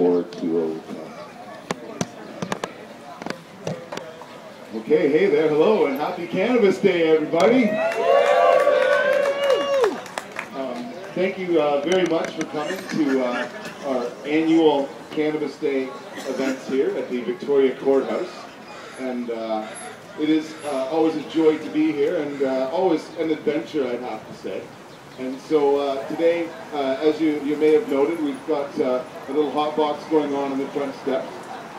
420. Okay, hey there, hello, and happy Cannabis Day, everybody. Thank you very much for coming to our annual Cannabis Day events here at the Victoria Courthouse. And it is always a joy to be here, and always an adventure, I'd have to say. And so today, as you may have noted, we've got a little hot box going on the front steps.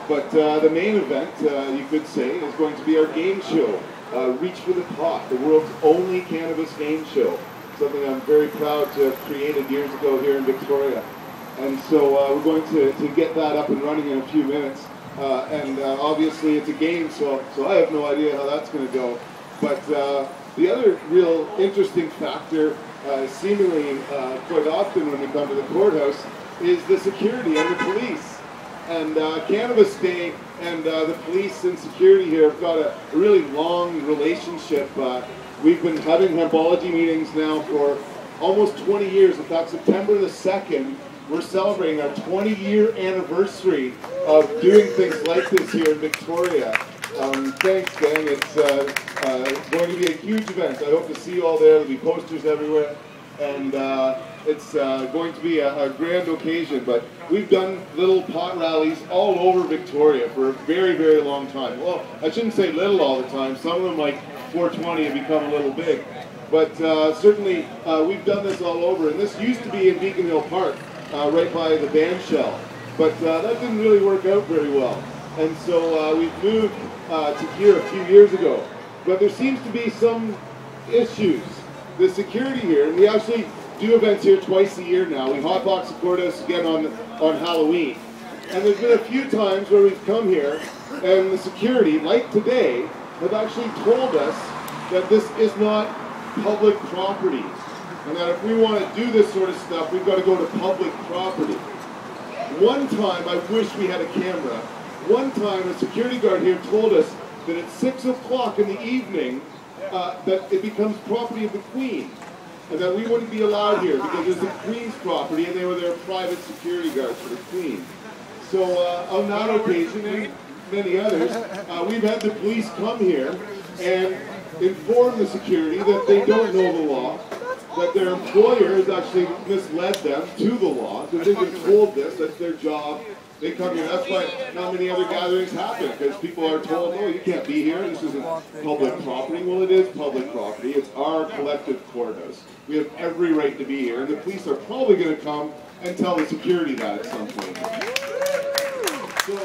But the main event, you could say, is going to be our game show, Reach for the Pot, the world's only cannabis game show. Something I'm very proud to have created years ago here in Victoria. And so we're going to get that up and running in a few minutes. And obviously it's a game, so I have no idea how that's going to go. But the other real interesting factor, seemingly quite often when we come to the courthouse, is the security and the police. And Cannabis Day and the police and security here have got a really long relationship. We've been having Hempology meetings now for almost 20 years. In fact, September the 2nd, we're celebrating our 20-year anniversary of doing things like this here in Victoria. Thanks, gang. It's going to be a huge event. I hope to see you all there. There'll be posters everywhere. And it's going to be a grand occasion. But we've done little pot rallies all over Victoria for a very, very long time. Well, I shouldn't say little all the time. Some of them, like 420, have become a little big. But certainly, we've done this all over. And this used to be in Beacon Hill Park, right by the band shell. But that didn't really work out very well. And so we've moved to here a few years ago. But there seems to be some issues. The security here, and we actually do events here twice a year now. We hotbox the courthouse again on Halloween. And there's been a few times where we've come here, and the security, like today, have actually told us that this is not public property. And that if we want to do this sort of stuff, we've got to go to public property. One time, I wish we had a camera, one time a security guard here told us that at 6 o'clock in the evening, that it becomes property of the Queen. And that we wouldn't be allowed here because it's the Queen's property and they were their private security guards for the Queen. So on that occasion and many others, we've had the police come here and inform the security that they don't know the law, that their employer has actually misled them to the law, because they've been told this, that's their job. They come here, that's why not many other gatherings happen, because people are told, oh, you can't be here, this isn't public property. Well, it is public property, it's our collective courthouse. We have every right to be here, and the police are probably going to come and tell the security that at some point. So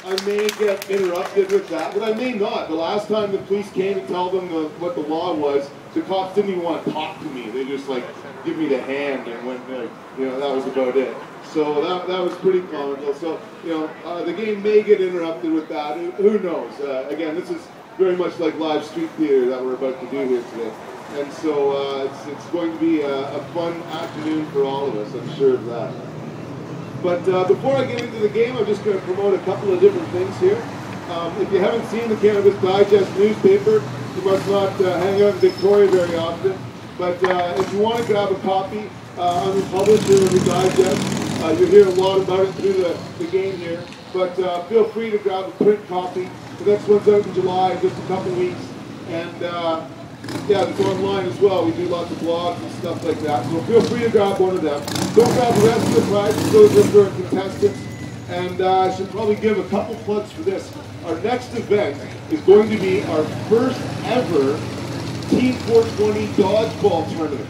I may get interrupted with that, but I may not. The last time the police came to tell them what the law was, the cops didn't even want to talk to me. They just like give me the hand and went, you know, that was about it. So that was pretty comical. So, you know, the game may get interrupted with that. Who knows? Again, this is very much like live street theater that we're about to do here today. And so it's going to be a fun afternoon for all of us, I'm sure of that. But before I get into the game, I'm just going to promote a couple of different things here. If you haven't seen the Cannabis Digest newspaper, you must not hang out in Victoria very often. But if you want to grab a copy, I'm the publisher of the Digest. You'll hear a lot about it through the game here. But feel free to grab a print copy. The next one's out in July, in just a couple weeks. And yeah, it's online as well. We do lots of blogs and stuff like that. So feel free to grab one of them. Don't grab the rest of the prizes. Those are for contestants. And I should probably give a couple plugs for this. Our next event is going to be our first ever Team 420 dodgeball tournament.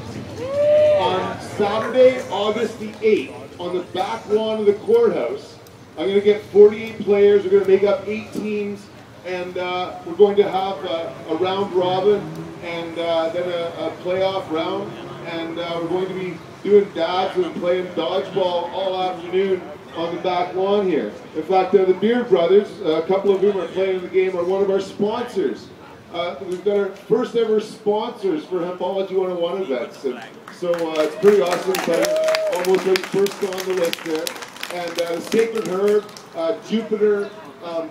On Saturday, August the 8th, on the back lawn of the courthouse, I'm going to get 48 players. We're going to make up 8 teams. And we're going to have a round robin and then a playoff round. And we're going to be doing dabs and playing dodgeball all afternoon on the back lawn here. In fact, the Beard Brothers, a couple of whom are playing in the game, are one of our sponsors. We've got our first ever sponsors for Hempology 101 events. And so it's pretty awesome, almost like first on the list there. And Sacred Herb, Jupiter,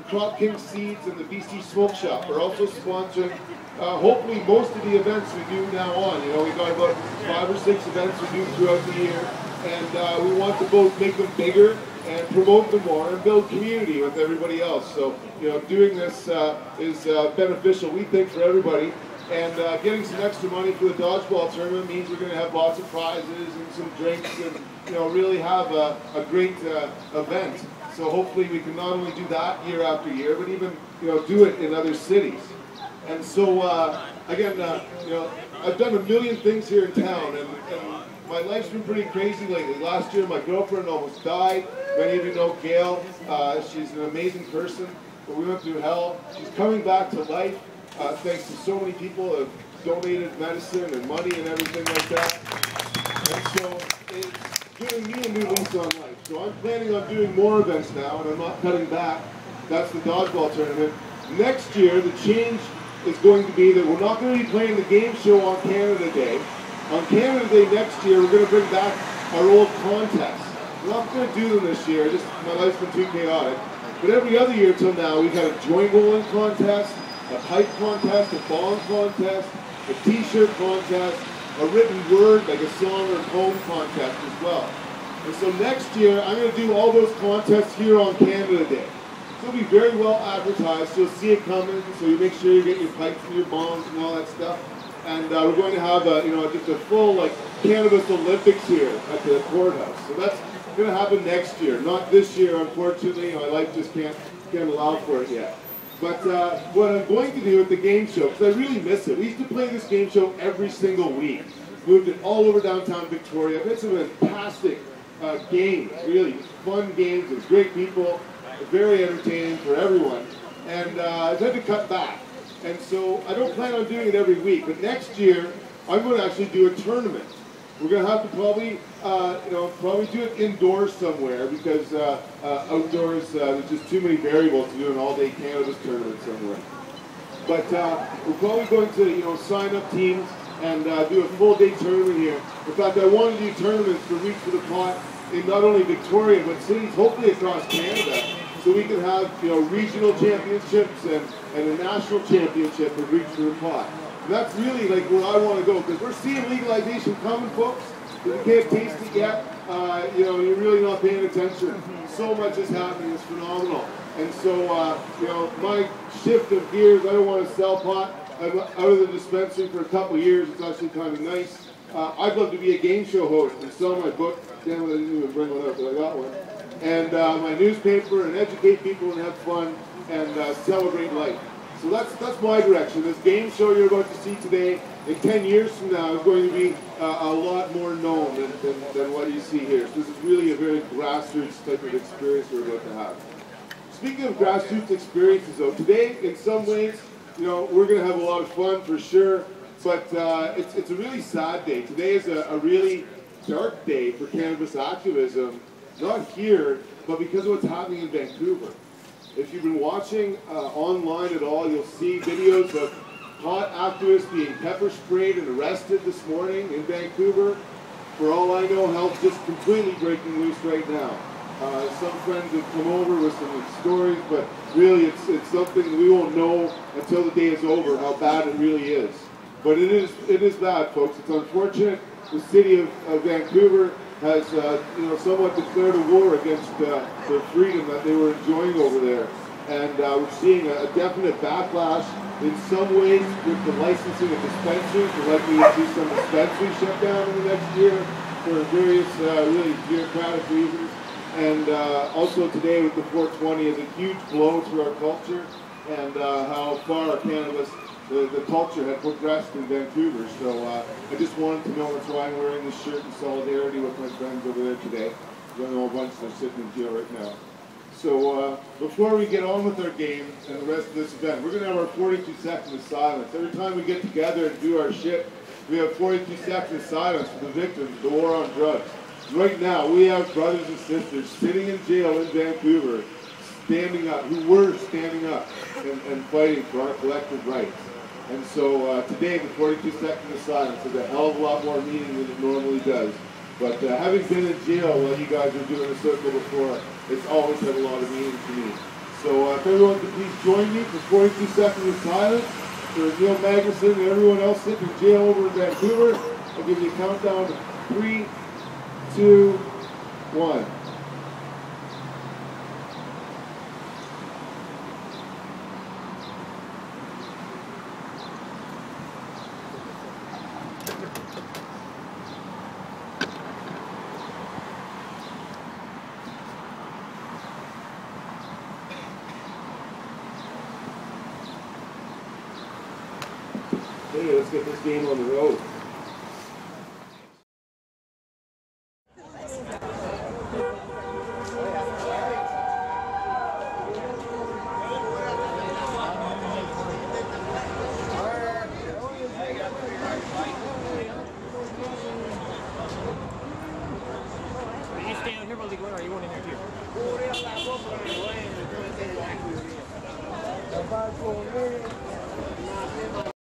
Crop King Seeds, and the BC Smoke Shop are also sponsoring hopefully most of the events we do now on. You know, we've got about 5 or 6 events we do throughout the year, and we want to both make them bigger and promote them more and build community with everybody else. So, you know, doing this is beneficial, we think, for everybody. And getting some extra money for the dodgeball tournament means we're going to have lots of prizes and some drinks and, you know, really have a great event. So hopefully we can not only do that year after year, but even, you know, do it in other cities. And so, again, you know, I've done a million things here in town, and my life's been pretty crazy lately. Last year, my girlfriend almost died. Many of you know Gail. She's an amazing person, but we went through hell. She's coming back to life, thanks to so many people who have donated medicine and money and everything like that. And so it's giving me a new lease on life. So I'm planning on doing more events now, and I'm not cutting back. That's the dodgeball tournament. Next year, the change is going to be that we're not going to be playing the game show on Canada Day. On Canada Day next year, we're going to bring back our old contests. We're not going to do them this year, just my life's been too chaotic. But every other year till now, we've had a joint rolling contest, a pipe contest, a bong contest, a t-shirt contest, a written word, like a song or a poem contest as well. And so next year, I'm going to do all those contests here on Canada Day. It'll be very well advertised. You'll see it coming, so you make sure you get your pipes and your bongs and all that stuff. And we're going to have a, you know, just a full like cannabis Olympics here at the courthouse. So that's going to happen next year, not this year, unfortunately. My life just can't allow for it yet. But what I'm going to do with the game show, because I really miss it. We used to play this game show every single week. Moved it all over downtown Victoria. It's some fantastic games, really fun games. It's great people. Very entertaining for everyone, and I've had to cut back, and so I don't plan on doing it every week, but next year I'm going to actually do a tournament. We're going to have to probably, you know, probably do it indoors somewhere, because outdoors there's just too many variables to do an all-day cannabis tournament somewhere. But we're probably going to, you know, sign up teams and do a full-day tournament here. In fact, I want to do tournaments for Reach for the Pot in not only Victoria, but cities hopefully across Canada. So we can have, you know, regional championships and a national championship of Reach for the Pot. And that's really like where I want to go, because we're seeing legalization coming, folks. If you can't taste it yet, you know, you're really not paying attention. So much is happening, it's phenomenal. And so, you know, my shift of gears, I don't want to sell pot. I'm out of the dispensary for a couple of years. It's actually kind of nice. I'd love to be a game show host and sell my book. Damn it, I didn't even bring one up, but I got one. And my newspaper, and educate people and have fun and celebrate life. So that's my direction. This game show you're about to see today, in 10 years from now, is going to be a lot more known than what you see here. So this is really a very grassroots type of experience we're about to have. Speaking of grassroots experiences, though, today, in some ways, you know, we're going to have a lot of fun for sure, but it's a really sad day. Today is a really dark day for cannabis activism, not here, but because of what's happening in Vancouver. If you've been watching online at all, you'll see videos of pot activists being pepper sprayed and arrested this morning in Vancouver. For all I know, hell's just completely breaking loose right now. Some friends have come over with some stories, but really it's something that we won't know until the day is over how bad it really is. But it is bad, folks. It's unfortunate. The city of Vancouver has you know, somewhat declared a war against the freedom that they were enjoying over there. And we're seeing a definite backlash in some ways with the licensing of dispensaries. We're likely to see some dispensaries shut down in the next year for various really bureaucratic reasons. And also today with the 420 is a huge blow to our culture and how far cannabis, the culture had progressed in Vancouver. So I just wanted to know, that's why I'm wearing this shirt in solidarity with my friends over there today. I know a bunch that are sitting in jail right now. So before we get on with our game and the rest of this event, we're going to have our 42 seconds of silence. Every time we get together and do our shit, we have 42 seconds of silence for the victims of the war on drugs. Right now, we have brothers and sisters sitting in jail in Vancouver, standing up, who were standing up and fighting for our collective rights. And so today, the 42 seconds of silence has a hell of a lot more meaning than it normally does. But having been in jail while you guys were doing the circle before, it's always had a lot of meaning to me. So if everyone could please join me for 42 seconds of silence for Neil Magnuson and everyone else sitting in jail over in Vancouver. I'll give you a countdown of 3, 2, 1. Hey, let's get this game on the road. Are you staying out here while they go, or are you going in there too?